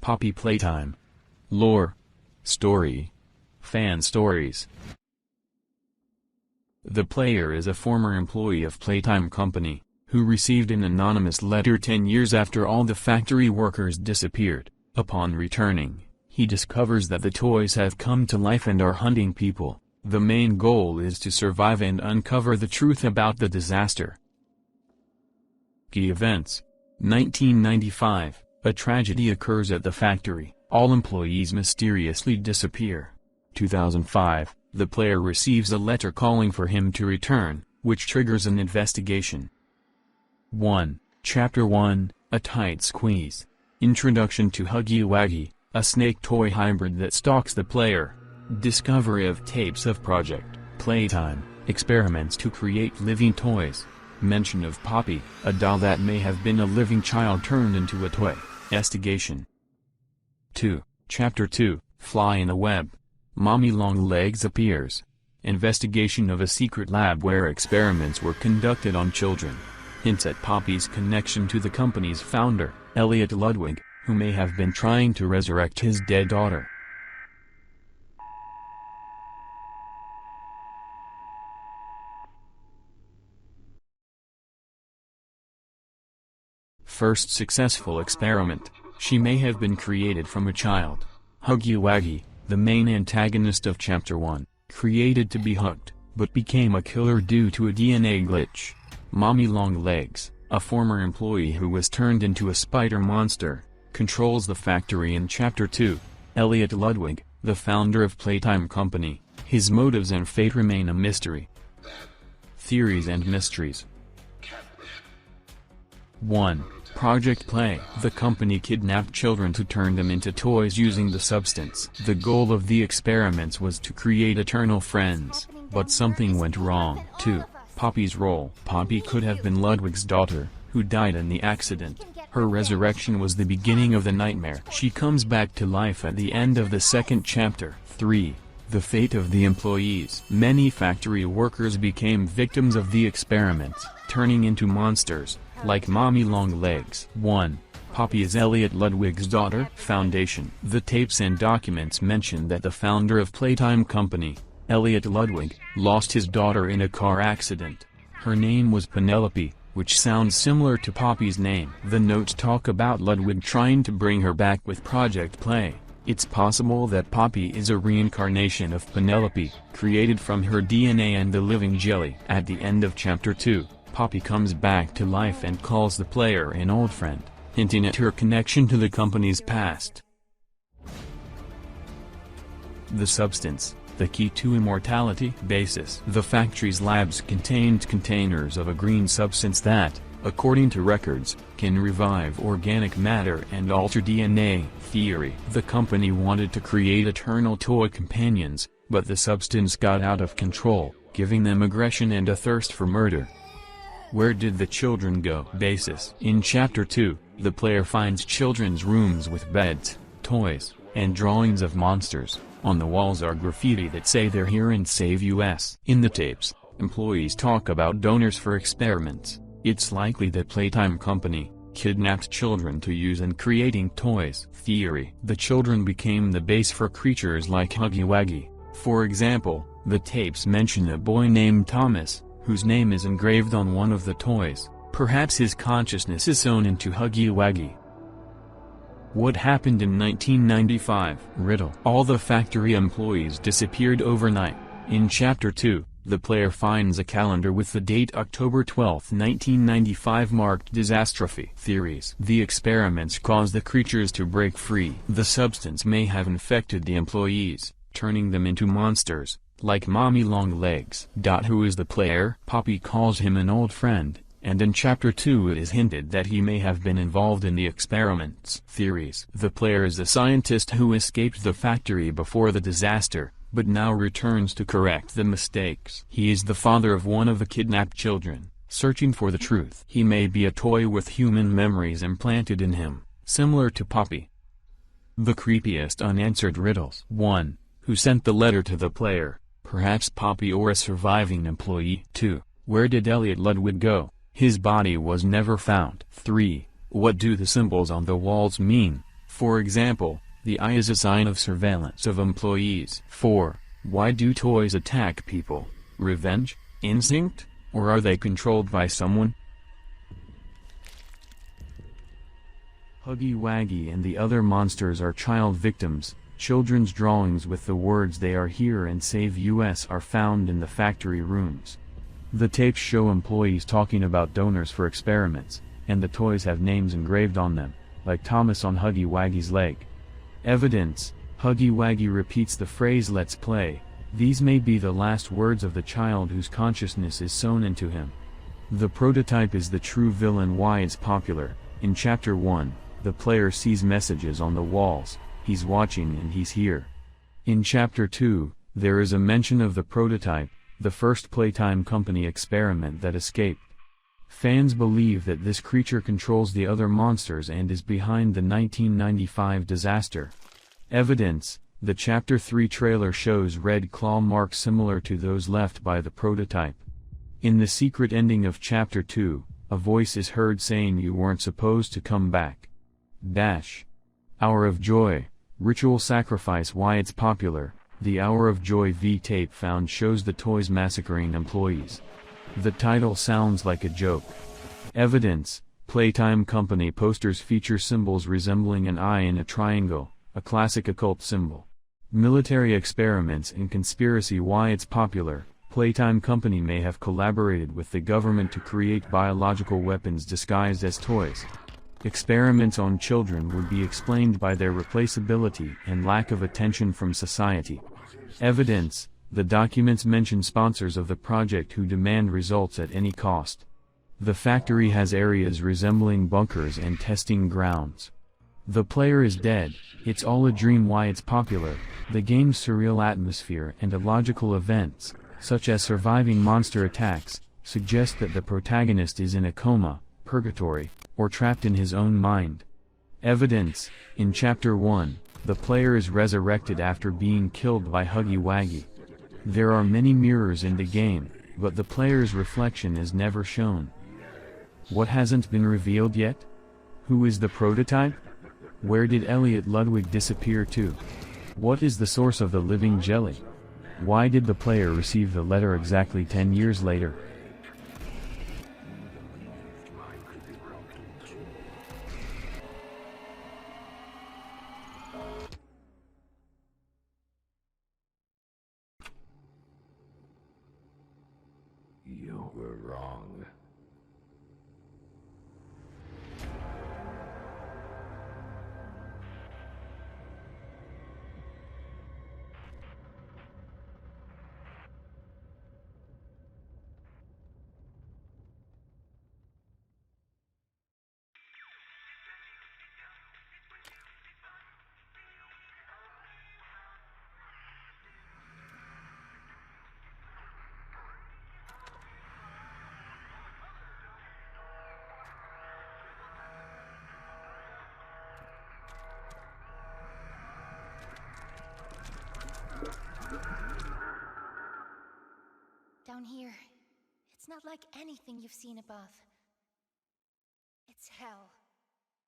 Poppy Playtime. Lore. Story. Fan stories. The player is a former employee of Playtime Company, who received an anonymous letter 10 years after all the factory workers disappeared. Upon returning, he discovers that the toys have come to life and are hunting people. The main goal is to survive and uncover the truth about the disaster. Key events. 1995, a tragedy occurs at the factory. All employees mysteriously disappear. 2005, the player receives a letter calling for him to return, which triggers an investigation. 1. Chapter 1, A Tight Squeeze. Introduction to Huggy Wuggy, a snake toy hybrid that stalks the player. Discovery of tapes of Project Playtime, experiments to create living toys. Mention of Poppy, a doll that may have been a living child turned into a toy. Investigation. 2. Chapter 2, Fly in the Web. Mommy Longlegs appears. Investigation of a secret lab where experiments were conducted on children. Hints at Poppy's connection to the company's founder, Elliot Ludwig, who may have been trying to resurrect his dead daughter. First successful experiment. She may have been created from a child. Huggy Wuggy, the main antagonist of Chapter 1, created to be hugged, but became a killer due to a DNA glitch. Mommy Longlegs, a former employee who was turned into a spider monster, controls the factory in Chapter 2. Elliot Ludwig, the founder of Playtime Company, his motives and fate remain a mystery. Theories and mysteries. 1. Project Play. The company kidnapped children to turn them into toys using the substance. The goal of the experiments was to create eternal friends, but something went wrong. 2. Poppy's role. Poppy could have been Ludwig's daughter, who died in the accident. Her resurrection was the beginning of the nightmare. She comes back to life at the end of the second chapter. 3. The fate of the employees. Many factory workers became victims of the experiments, turning into monsters, like Mommy Longlegs. 1. Poppy is Elliot Ludwig's daughter. Foundation. The tapes and documents mention that the founder of Playtime Company, Elliot Ludwig, lost his daughter in a car accident. Her name was Penelope, which sounds similar to Poppy's name. The notes talk about Ludwig trying to bring her back with Project Play. It's possible that Poppy is a reincarnation of Penelope, created from her DNA and the living jelly. At the end of Chapter 2, Poppy comes back to life and calls the player an old friend, hinting at her connection to the company's past. The substance, the key to immortality. Basis. The factory's labs contained containers of a green substance that, according to records, can revive organic matter and alter DNA. Theory. The company wanted to create eternal toy companions, but the substance got out of control, giving them aggression and a thirst for murder. Where did the children go? Basis. In Chapter 2, the player finds children's rooms with beds, toys, and drawings of monsters. On the walls are graffiti that say they're here and save us. In the tapes, employees talk about donors for experiments. It's likely that Playtime Company kidnapped children to use in creating toys. Theory. The children became the base for creatures like Huggy Wuggy. For example, the tapes mention a boy named Thomas, whose name is engraved on one of the toys. Perhaps his consciousness is sewn into Huggy Wuggy. What happened in 1995? Riddle. All the factory employees disappeared overnight. In Chapter 2, the player finds a calendar with the date October 12, 1995 marked disastrophe. Theories. The experiments caused the creatures to break free. The substance may have infected the employees, turning them into monsters, like Mommy Longlegs. Who is the player? Poppy calls him an old friend, and in Chapter 2 it is hinted that he may have been involved in the experiments. Theories. The player is a scientist who escaped the factory before the disaster, but now returns to correct the mistakes. He is the father of one of the kidnapped children, searching for the truth. He may be a toy with human memories implanted in him, similar to Poppy. The creepiest unanswered riddles. 1. Who sent the letter to the player? Perhaps Poppy or a surviving employee. 2. Where did Elliot Ludwig go? His body was never found. 3. What do the symbols on the walls mean? For example, the eye is a sign of surveillance of employees. 4. Why do toys attack people? Revenge, instinct, or are they controlled by someone? Huggy Wuggy and the other monsters are child victims. Children's drawings with the words "They are here and save us" are found in the factory rooms. The tapes show employees talking about donors for experiments, and the toys have names engraved on them, like Thomas on Huggy Wuggy's leg. Evidence: Huggy Wuggy repeats the phrase "Let's play." These may be the last words of the child whose consciousness is sewn into him. The prototype is the true villain. Why it's popular. In Chapter 1, the player sees messages on the walls: "He's watching and he's here." In Chapter 2, there is a mention of the prototype, the first Playtime Company experiment that escaped. Fans believe that this creature controls the other monsters and is behind the 1995 disaster. Evidence: the Chapter 3 trailer shows red claw marks similar to those left by the prototype. In the secret ending of Chapter 2, a voice is heard saying "You weren't supposed to come back." Hour of Joy, ritual sacrifice. Why it's popular. The Hour of Joy V-tape found shows the toys massacring employees. The title sounds like a joke. Evidence: Playtime Company posters feature symbols resembling an eye and a triangle, a classic occult symbol. Military experiments and conspiracy. Why it's popular. Playtime Company may have collaborated with the government to create biological weapons disguised as toys. Experiments on children would be explained by their replaceability and lack of attention from society. Evidence: the documents mention sponsors of the project who demand results at any cost. The factory has areas resembling bunkers and testing grounds. The player is dead, it's all a dream. Why it's popular. The game's surreal atmosphere and illogical events, such as surviving monster attacks, suggest that the protagonist is in a coma, purgatory, or trapped in his own mind. Evidence: in Chapter 1, the player is resurrected after being killed by Huggy Wuggy. There are many mirrors in the game, but the player's reflection is never shown. What hasn't been revealed yet? Who is the prototype? Where did Elliot Ludwig disappear to? What is the source of the living jelly? Why did the player receive the letter exactly 10 years later? You were wrong. Down here, it's not like anything you've seen above. It's hell.